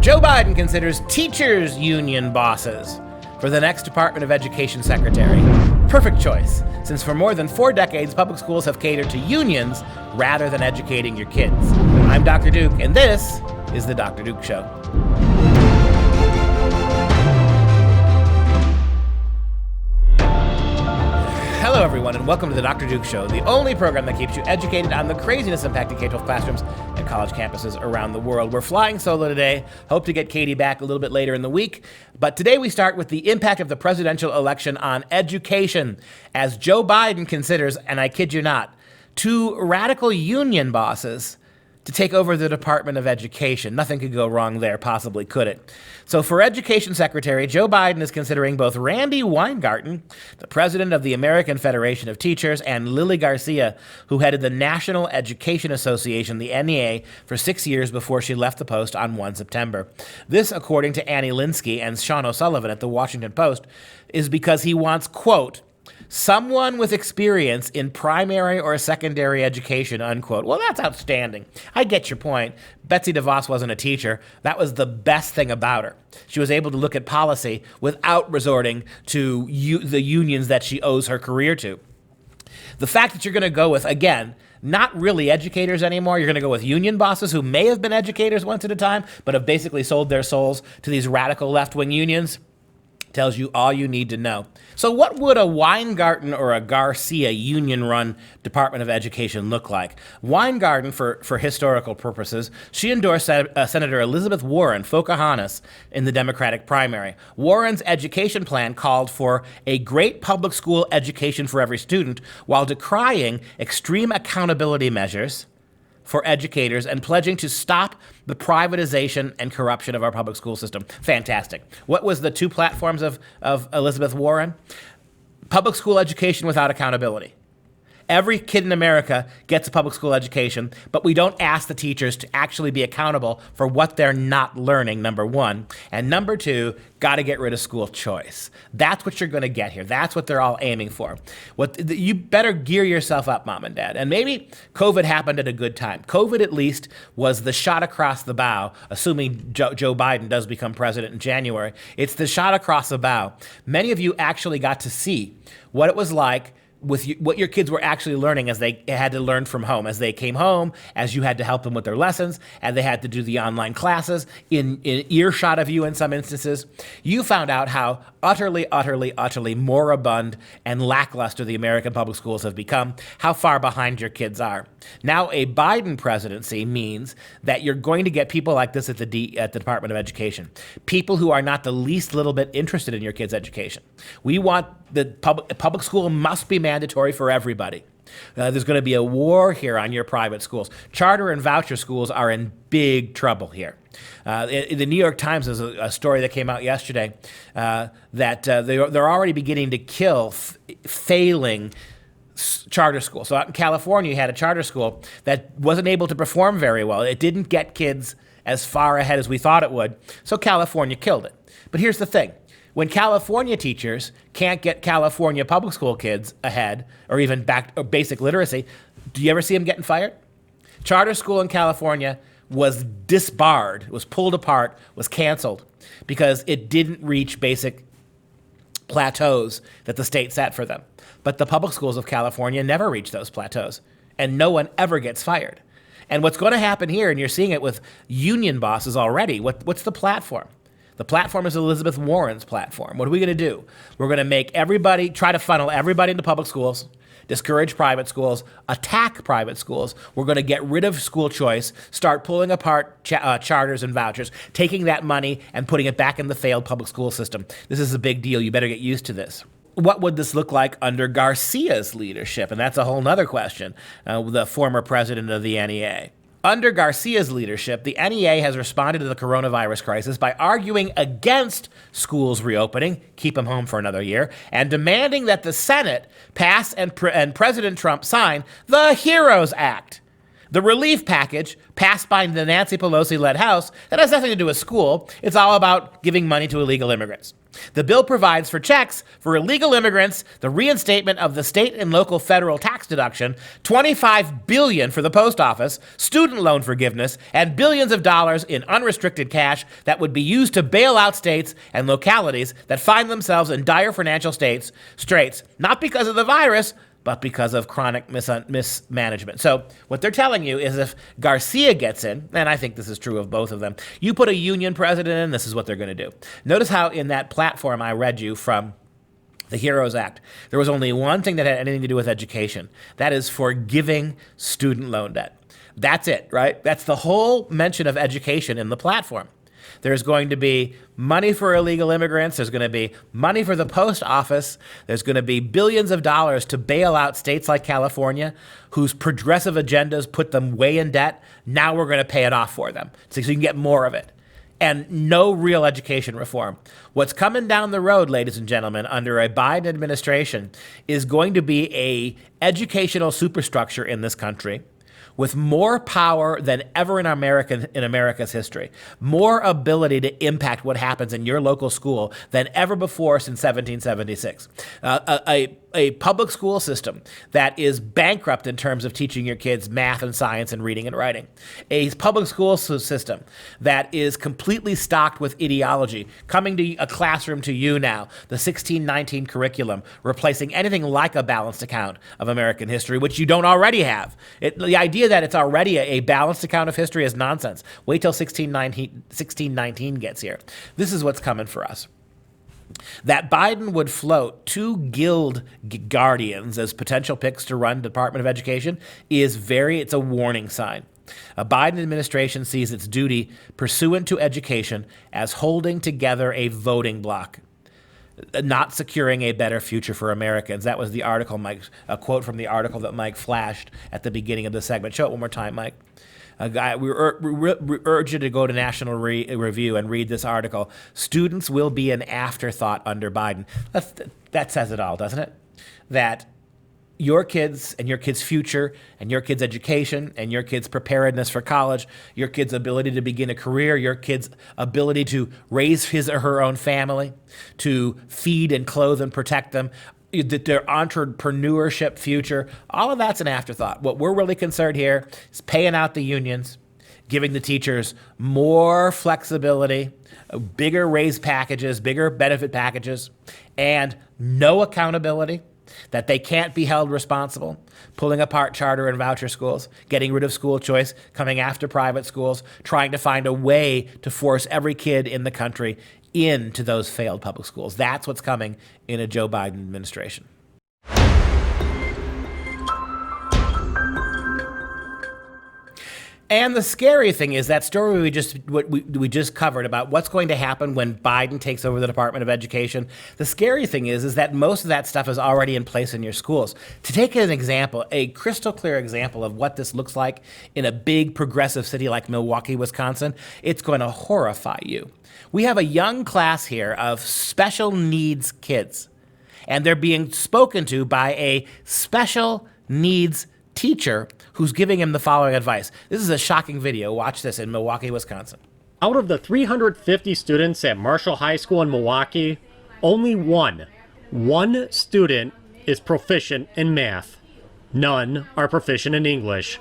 Joe Biden considers teachers union bosses for the next Department of Education secretary. Perfect choice, since for more than 4 decades, public schools have catered to unions rather than educating your kids. I'm Dr. Duke, and this is The Dr. Duke Show. Hello, everyone, and welcome to The Dr. Duke Show, the only program that keeps you educated on the craziness impacting K-12 classrooms and college campuses around the world. We're flying solo today. Hope to get Katie back a little bit later in the week. But today we start with the impact of the presidential election on education, as Joe Biden considers, and I kid you not, 2 radical union bosses to take over the Department of Education. Nothing could go wrong there, possibly could it? So for Education Secretary, Joe Biden is considering both Randi Weingarten, the president of the American Federation of Teachers, and Lily Garcia, who headed the National Education Association, the NEA, for 6 years before she left the post on 1 September. This, according to Annie Linsky and Sean O'Sullivan at the Washington Post, is because he wants, quote, someone with experience in primary or secondary education, unquote. Well, that's outstanding. I get your point. Betsy DeVos wasn't a teacher. That was the best thing about her. She was able to look at policy without resorting to the unions that she owes her career to. The fact that you're going to go with, again, not really educators anymore. You're going to go with union bosses who may have been educators once at a time, but have basically sold their souls to these radical left-wing unions. Tells you all you need to know. So what would a Weingarten or a Garcia union-run Department of Education look like? Weingarten, for historical purposes, she endorsed Senator Elizabeth Warren, Pocahontas, in the Democratic primary. Warren's education plan called for a great public school education for every student while decrying extreme accountability measures for educators and pledging to stop the privatization and corruption of our public school system. Fantastic. What was the 2 platforms of Elizabeth Warren? Public school education without accountability. Every kid in America gets a public school education, but we don't ask the teachers to actually be accountable for what they're not learning, number 1. And number 2, got to get rid of school choice. That's what you're going to get here. That's what they're all aiming for. You better gear yourself up, Mom and Dad. And maybe COVID happened at a good time. COVID, at least, was the shot across the bow, assuming Joe Biden does become president in January. It's the shot across the bow. Many of you actually got to see what it was like with what your kids were actually learning as they had to learn from home, as they came home, as you had to help them with their lessons, and they had to do the online classes in earshot of you in some instances. You found out how utterly moribund and lackluster the American public schools have become, how far behind your kids are. Now, a Biden presidency means that you're going to get people like this at the Department of Education, people who are not the least little bit interested in your kids' education. We want the public school must be mandatory for everybody. There's going to be a war here on your private schools. Charter and voucher schools are in big trouble here. The New York Times has a story that came out yesterday that they're already beginning to kill failing charter schools. So out in California, you had a charter school that wasn't able to perform very well. It didn't get kids as far ahead as we thought it would, so California killed it. But here's the thing. When California teachers can't get California public school kids ahead or even back or basic literacy, do you ever see them getting fired? Charter school in California was disbarred, was pulled apart, was canceled because it didn't reach basic plateaus that the state set for them. But the public schools of California never reach those plateaus, and no one ever gets fired. And what's going to happen here, and you're seeing it with union bosses already, what's the platform? The platform is Elizabeth Warren's platform. What are we going to do? We're going to make try to funnel everybody into public schools, discourage private schools, attack private schools. We're going to get rid of school choice, start pulling apart charters and vouchers, taking that money and putting it back in the failed public school system. This is a big deal. You better get used to this. What would this look like under Garcia's leadership? And that's a whole nother question, the former president of the NEA. Under Garcia's leadership, the NEA has responded to the coronavirus crisis by arguing against schools reopening, keep them home for another year, and demanding that the Senate pass and President Trump sign the HEROES Act, the relief package passed by the Nancy Pelosi-led House that has nothing to do with school. It's all about giving money to illegal immigrants. The bill provides for checks for illegal immigrants, the reinstatement of the state and local federal tax deduction, $25 billion for the post office, student loan forgiveness, and billions of dollars in unrestricted cash that would be used to bail out states and localities that find themselves in dire financial straits, not because of the virus, but because of chronic mismanagement. So what they're telling you is if Garcia gets in, and I think this is true of both of them, you put a union president in, this is what they're going to do. Notice how in that platform I read you from the HEROES Act, there was only one thing that had anything to do with education. That is forgiving student loan debt. That's it, right? That's the whole mention of education in the platform. There's going to be money for illegal immigrants. There's going to be money for the post office. There's going to be billions of dollars to bail out states like California, whose progressive agendas put them way in debt. Now we're going to pay it off for them so you can get more of it. And no real education reform. What's coming down the road, ladies and gentlemen, under a Biden administration is going to be a educational superstructure in this country with more power than ever in America's history, more ability to impact what happens in your local school than ever before since 1776. A public school system that is bankrupt in terms of teaching your kids math and science and reading and writing. A public school system that is completely stocked with ideology, coming to a classroom to you now, the 1619 curriculum, replacing anything like a balanced account of American history, which you don't already have. The idea that it's already a balanced account of history is nonsense. Wait till 1619 gets here. This is what's coming for us. That Biden would float two guild guardians as potential picks to run Department of Education it's a warning sign. A Biden administration sees its duty pursuant to education as holding together a voting bloc, not securing a better future for Americans. That was the article, Mike, a quote from the article that Mike flashed at the beginning of the segment. Show it one more time, Mike. We urge you to go to National Review and read this article. Students will be an afterthought under Biden. That says it all, doesn't it? That your kids and your kids' future and your kids' education and your kids' preparedness for college, your kids' ability to begin a career, your kids' ability to raise his or her own family, to feed and clothe and protect them, their entrepreneurship future, all of that's an afterthought. What we're really concerned here is paying out the unions, giving the teachers more flexibility, bigger raise packages, bigger benefit packages, and no accountability, that they can't be held responsible, pulling apart charter and voucher schools, getting rid of school choice, coming after private schools, trying to find a way to force every kid in the country into those failed public schools. That's what's coming in a Joe Biden administration. And the scary thing is that story we just covered about what's going to happen when Biden takes over the Department of Education. The scary thing is that most of that stuff is already in place in your schools. To take an example, a crystal clear example of what this looks like in a big progressive city like Milwaukee, Wisconsin, it's going to horrify you. We have a young class here of special needs kids, and they're being spoken to by a special needs teacher who's giving him the following advice. This is a shocking video. Watch this in Milwaukee, Wisconsin. Out of the 350 students at Marshall High School in Milwaukee, only one student is proficient in math. None are proficient in English.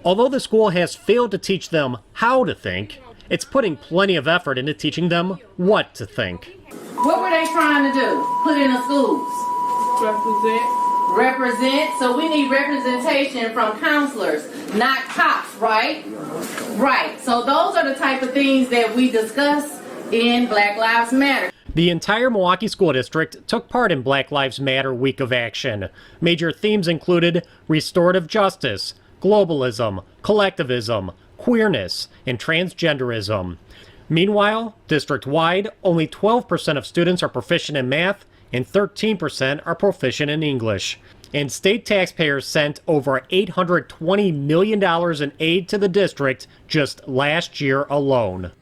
Although the school has failed to teach them how to think, it's putting plenty of effort into teaching them what to think. What were they trying to do? Put in the schools? Represent. So we need representation from counselors, not cops, right? Right. So those are the type of things that we discuss in Black Lives Matter. The entire Milwaukee School District took part in Black Lives Matter Week of Action. Major themes included restorative justice, globalism, collectivism, queerness, and transgenderism. Meanwhile, district-wide, only 12% of students are proficient in math and 13% are proficient in English. And state taxpayers sent over $820 million in aid to the district just last year alone.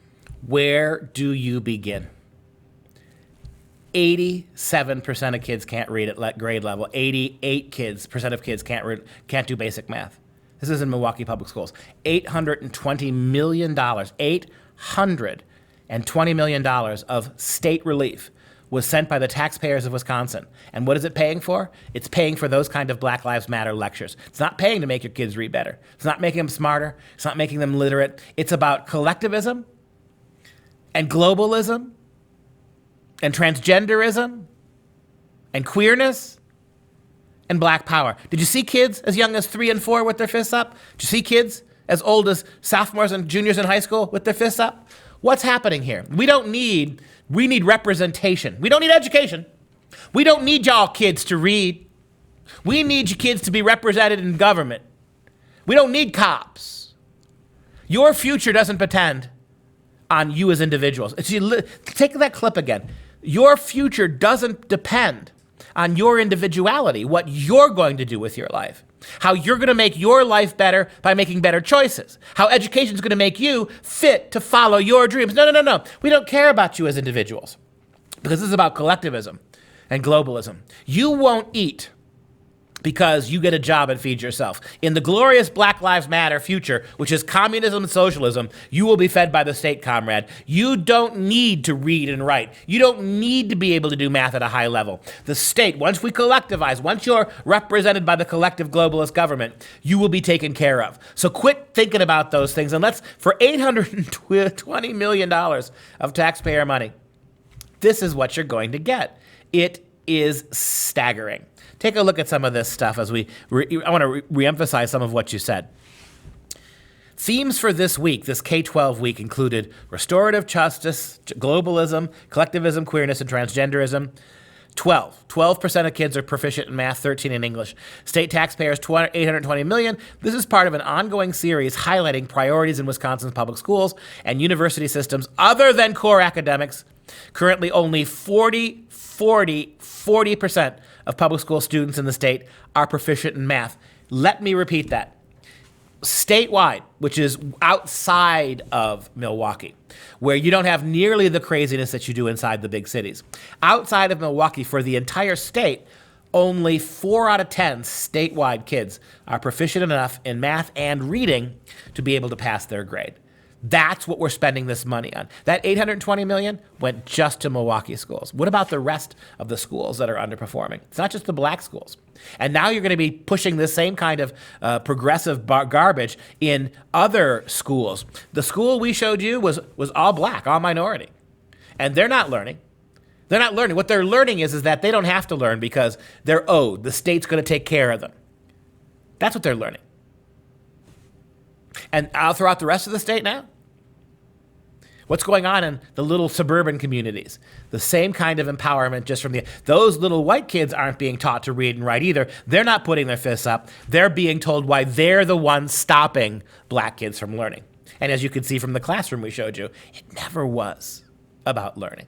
Where do you begin? 87% of kids can't read at grade level. 88% of kids can't do basic math. This is in Milwaukee Public Schools. $820 million, $820 million of state relief was sent by the taxpayers of Wisconsin. And what is it paying for? It's paying for those kind of Black Lives Matter lectures. It's not paying to make your kids read better. It's not making them smarter. It's not making them literate. It's about collectivism and globalism and transgenderism and queerness and black power. Did you see kids as young as 3 and 4 with their fists up? Did you see kids as old as sophomores and juniors in high school with their fists up? What's happening here? We need representation. We don't need education. We don't need y'all kids to read. We need you kids to be represented in government. We don't need cops. Your future doesn't depend on you as individuals. Take that clip again. Your future doesn't depend on your individuality, what you're going to do with your life, how you're going to make your life better by making better choices, how education is going to make you fit to follow your dreams. No. We don't care about you as individuals because this is about collectivism and globalism. You won't eat because you get a job and feed yourself. In the glorious Black Lives Matter future, which is communism and socialism, you will be fed by the state, comrade. You don't need to read and write. You don't need to be able to do math at a high level. The state, once we collectivize, once you're represented by the collective globalist government, you will be taken care of. So quit thinking about those things, and let's, for $820 million of taxpayer money, this is what you're going to get. It is staggering. Take a look at some of this stuff as I want to reemphasize some of what you said. Themes for this week, this K-12 week, included restorative justice, globalism, collectivism, queerness, and transgenderism. 12% of kids are proficient in math, 13 in English. State taxpayers, $820 million. This is part of an ongoing series highlighting priorities in Wisconsin's public schools and university systems other than core academics. Currently, only 40% of public school students in the state are proficient in math. Let me repeat that. Statewide, which is outside of Milwaukee, where you don't have nearly the craziness that you do inside the big cities. Outside of Milwaukee, for the entire state, only 4 out of 10 statewide kids are proficient enough in math and reading to be able to pass their grade. That's what we're spending this money on. That $820 million went just to Milwaukee schools. What about the rest of the schools that are underperforming? It's not just the black schools. And now you're going to be pushing the same kind of progressive garbage in other schools. The school we showed you was all black, all minority. And they're not learning. They're not learning. What they're learning is that they don't have to learn because they're owed. The state's going to take care of them. That's what they're learning. And throughout the rest of the state now, what's going on in the little suburban communities? The same kind of empowerment just from those little white kids aren't being taught to read and write either. They're not putting their fists up. They're being told why they're the ones stopping black kids from learning. And as you can see from the classroom we showed you, it never was about learning.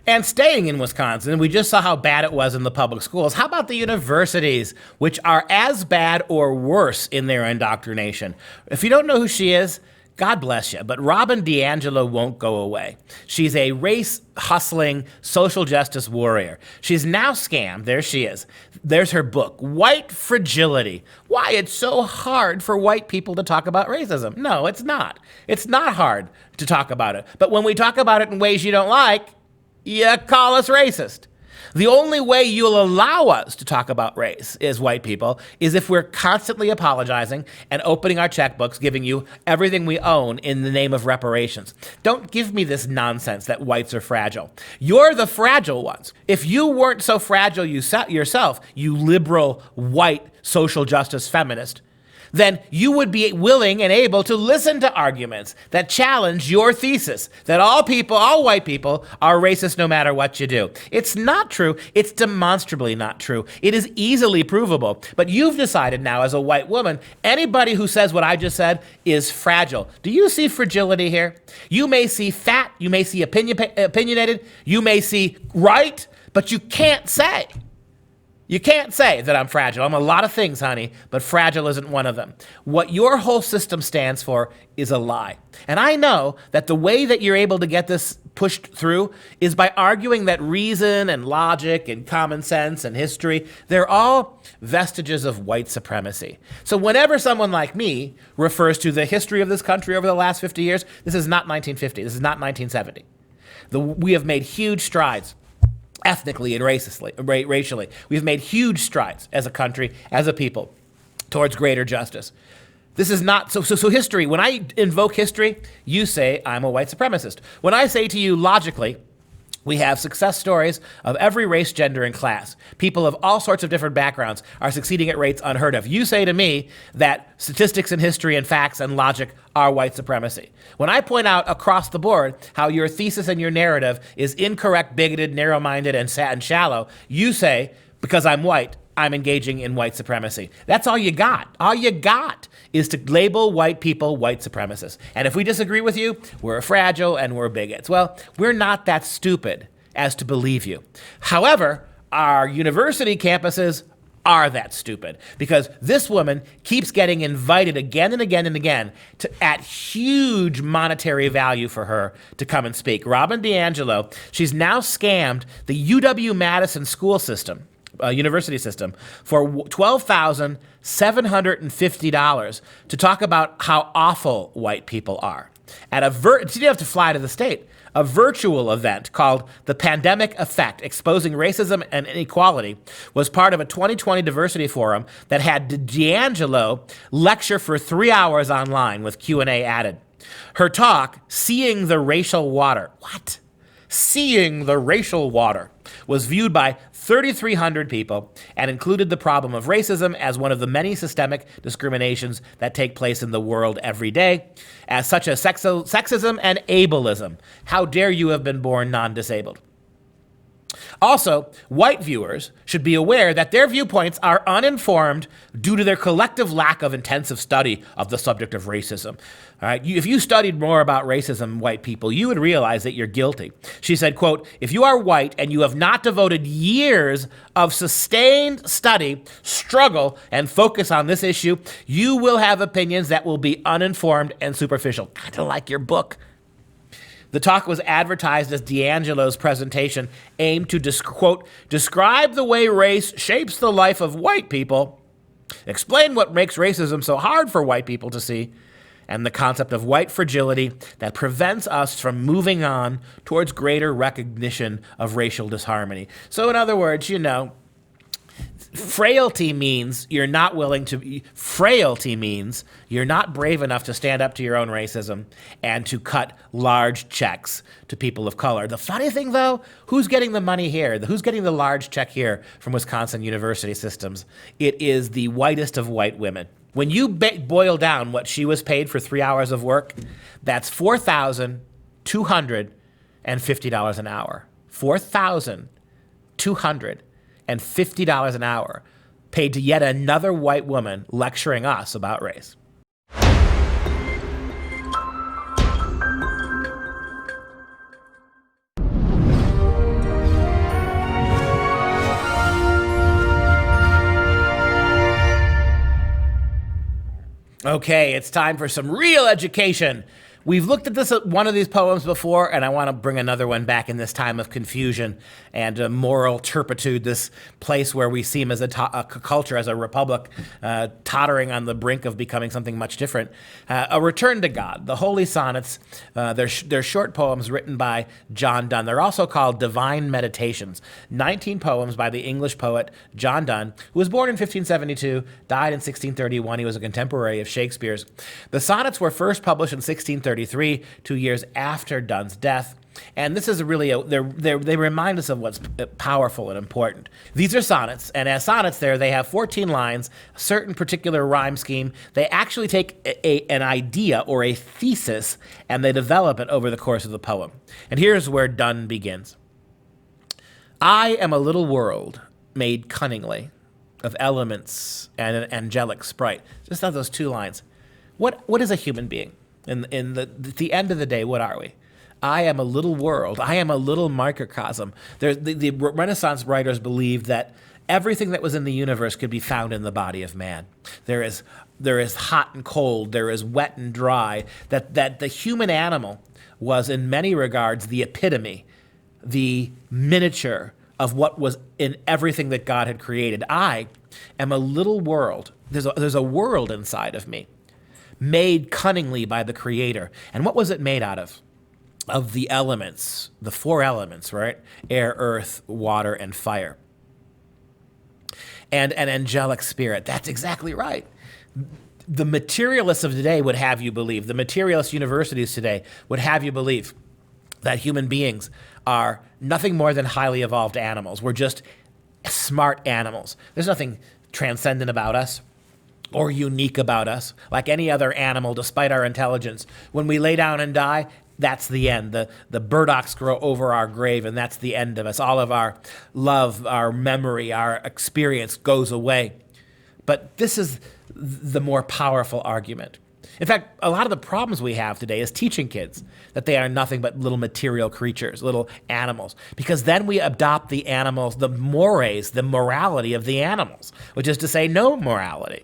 And staying in Wisconsin, we just saw how bad it was in the public schools. How about the universities, which are as bad or worse in their indoctrination? If you don't know who she is, God bless you, but Robin DiAngelo won't go away. She's a race-hustling social justice warrior. She's now scammed. There she is. There's her book, White Fragility. Why it's so hard for white people to talk about racism. No, it's not. It's not hard to talk about it. But when we talk about it in ways you don't like, you call us racist. The only way you'll allow us to talk about race as white people is if we're constantly apologizing and opening our checkbooks, giving you everything we own in the name of reparations. Don't give me this nonsense that whites are fragile. You're the fragile ones. If you weren't so fragile yourself, you liberal, white, social justice feminist, then you would be willing and able to listen to arguments that challenge your thesis that all white people are racist no matter what you do. It's not true. It's demonstrably not true. It is easily provable. But you've decided now as a white woman, anybody who says what I just said is fragile. Do you see fragility here? You may see fat, you may see opinionated, you may see right, but you can't say You can't say that I'm fragile. I'm a lot of things, honey, but fragile isn't one of them. What your whole system stands for is a lie. And I know that the way that you're able to get this pushed through is by arguing that reason and logic and common sense and history, they're all vestiges of white supremacy. So whenever someone like me refers to the history of this country over the last 50 years, this is not 1950, this is not 1970. We have made huge strides ethnically and racially. We've made huge strides as a country, as a people, towards greater justice. This is not, so history, when I invoke history, you say I'm a white supremacist. When I say to you logically, we have success stories of every race, gender, and class. People of all sorts of different backgrounds are succeeding at rates unheard of. You say to me that statistics and history and facts and logic are white supremacy. When I point out across the board how your thesis and your narrative is incorrect, bigoted, narrow-minded, and shallow, you say, because I'm white, I'm engaging in white supremacy. That's all you got. All you got is to label white people white supremacists. And if we disagree with you, we're fragile and we're bigots. Well, we're not that stupid as to believe you. However, our university campuses are that stupid because this woman keeps getting invited again and again and again at huge monetary value for her to come and speak. Robin DiAngelo, she's now scammed the UW-Madison school system, university system, for $12,750 to talk about how awful white people are. At she didn't have to fly to the state. A virtual event called The Pandemic Effect, Exposing Racism and Inequality, was part of a 2020 diversity forum that had DiAngelo lecture for 3 hours online with Q&A added. Her talk, Seeing the Racial Water. What? Seeing the Racial Water was viewed by 3,300 people and included the problem of racism as one of the many systemic discriminations that take place in the world every day, as such as sexism and ableism. How dare you have been born non-disabled? Also, white viewers should be aware that their viewpoints are uninformed due to their collective lack of intensive study of the subject of racism. All right, if you studied more about racism, white people, you would realize that you're guilty. She said, quote, if you are white and you have not devoted years of sustained study, struggle, and focus on this issue, you will have opinions that will be uninformed and superficial. Kind of like your book. The talk was advertised as DiAngelo's presentation aimed to, quote, describe the way race shapes the life of white people, explain what makes racism so hard for white people to see, and the concept of white fragility that prevents us from moving on towards greater recognition of racial disharmony. So in other words, frailty means you're not brave enough to stand up to your own racism and to cut large checks to people of color. The funny thing, though, who's getting the money here? Who's getting the large check here from Wisconsin university systems? It is the whitest of white women. When you boil down what she was paid for 3 hours of work, that's $4,250 an hour. $4,250 an hour paid to yet another white woman lecturing us about race. Okay, it's time for some real education. We've looked at one of these poems before, and I want to bring another one back in this time of confusion and moral turpitude, this place where we seem as a culture, as a republic, tottering on the brink of becoming something much different. A Return to God, the Holy Sonnets. They're short poems written by John Donne. They're also called Divine Meditations, 19 poems by the English poet John Donne, who was born in 1572, died in 1631. He was a contemporary of Shakespeare's. The sonnets were first published in 1633, 2 years after Donne's death. And this is really, they remind us of what's powerful and important. These are sonnets, and as sonnets they have 14 lines, a certain particular rhyme scheme. They actually take an idea or a thesis, and they develop it over the course of the poem. And here's where Donne begins. I am a little world made cunningly of elements and an angelic sprite. Just on those 2 lines. What is a human being? At the end of the day, what are we? I am a little world. I am a little microcosm. The Renaissance writers believed that Everything that was in the universe could be found in the body of man. There is hot and cold, there is wet and dry, that the human animal was in many regards the epitome, the miniature of what was in everything that God had created. I am a little world. There's a world inside of me, made cunningly by the Creator. And what was it made out of? Of the elements, the 4 elements, right? Air, earth, water, and fire. And an angelic spirit. That's exactly right. The materialists of today would have you believe, the materialist universities today would have you believe that human beings are nothing more than highly evolved animals. We're just smart animals. There's nothing transcendent about us or unique about us. Like any other animal, despite our intelligence, when we lay down and die, that's the end. The burdocks grow over our grave, and that's the end of us. All of our love, our memory, our experience goes away. But this is the more powerful argument. In fact, a lot of the problems we have today is teaching kids that they are nothing but little material creatures, little animals, because then we adopt the animals, the mores, the morality of the animals, which is to say no morality.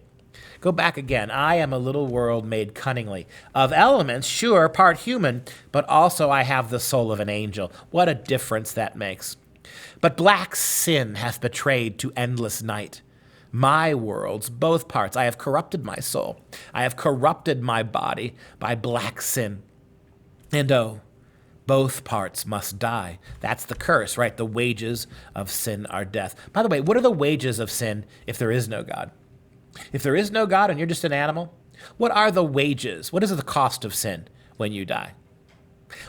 Go back again. I am a little world made cunningly. Of elements, sure, part human, but also I have the soul of an angel. What a difference that makes. But black sin hath betrayed to endless night my worlds, both parts. I have corrupted my soul. I have corrupted my body by black sin. And oh, both parts must die. That's the curse, right? The wages of sin are death. By the way, what are the wages of sin if there is no God? If there is no God and you're just an animal, what are the wages? What is the cost of sin when you die?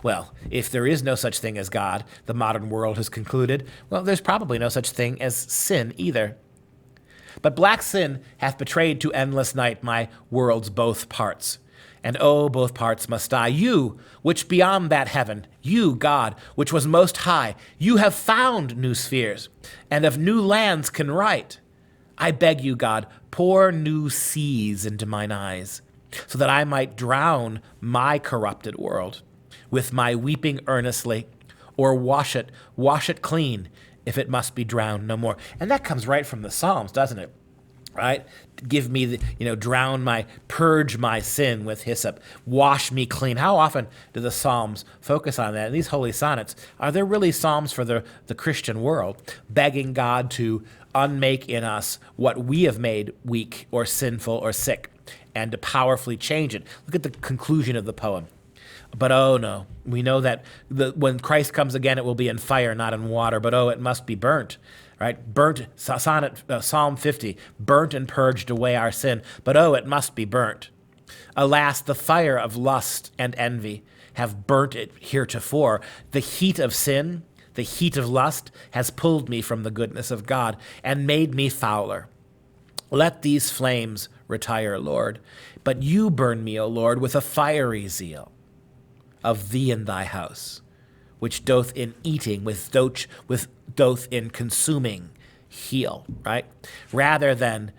Well, if there is no such thing as God, the modern world has concluded, well, there's probably no such thing as sin either. But black sin hath betrayed to endless night my world's both parts. And oh, both parts must die. You, which beyond that heaven, you, God, which was most high, you have found new spheres, and of new lands can write. I beg you, God, pour new seas into mine eyes, so that I might drown my corrupted world with my weeping earnestly, or wash it clean, if it must be drowned no more. And that comes right from the Psalms, doesn't it? Right? Give me purge my sin with hyssop, wash me clean. How often do the Psalms focus on that? And these holy sonnets, are there really Psalms for the Christian world, begging God to unmake in us what we have made weak or sinful or sick, and to powerfully change it? Look at the conclusion of the poem. But oh no, we know that when Christ comes again, it will be in fire, not in water. But oh, it must be burnt, right? Burnt, Psalm 50, burnt and purged away our sin. But oh, it must be burnt. Alas, the fire of lust and envy have burnt it heretofore. The heat of sin, the heat of lust, has pulled me from the goodness of God and made me fouler. Let these flames retire, Lord, but you burn me, O Lord, with a fiery zeal of thee and thy house, which doth in eating, doth in consuming heal, right? Rather than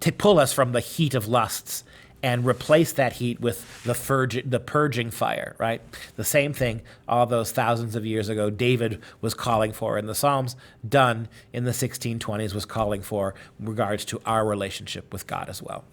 to pull us from the heat of lusts and replace that heat with the purging fire, right? The same thing all those thousands of years ago David was calling for in the Psalms, done in the 1620s, was calling for in regards to our relationship with God as well.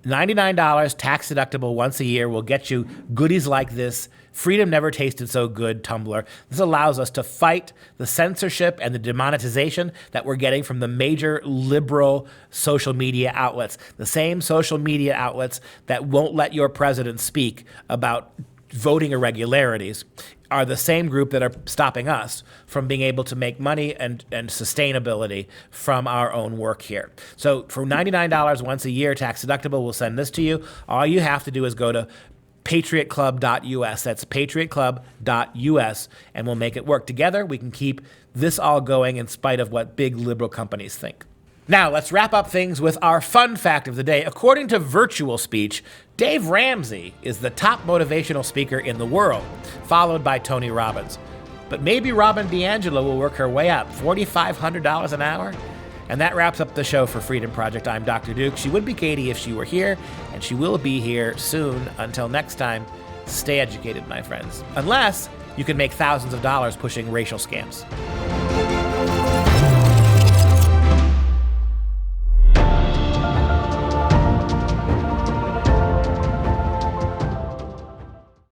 $99, tax deductible once a year, will get you goodies like this. Freedom never tasted so good, Tumblr. This allows us to fight the censorship and the demonetization that we're getting from the major liberal social media outlets. The same social media outlets that won't let your president speak about voting irregularities are the same group that are stopping us from being able to make money and sustainability from our own work here. So for $99 once a year, tax deductible, we'll send this to you. All you have to do is go to patriotclub.us. That's patriotclub.us, and we'll make it work. Together, we can keep this all going in spite of what big liberal companies think. Now, let's wrap up things with our fun fact of the day. According to Virtual Speech, Dave Ramsey is the top motivational speaker in the world, followed by Tony Robbins. But maybe Robin DiAngelo will work her way up, $4,500 an hour? And that wraps up the show for Freedom Project. I'm Dr. Duke. She would be Katie if she were here, and she will be here soon. Until next time, stay educated, my friends. Unless you can make thousands of dollars pushing racial scams.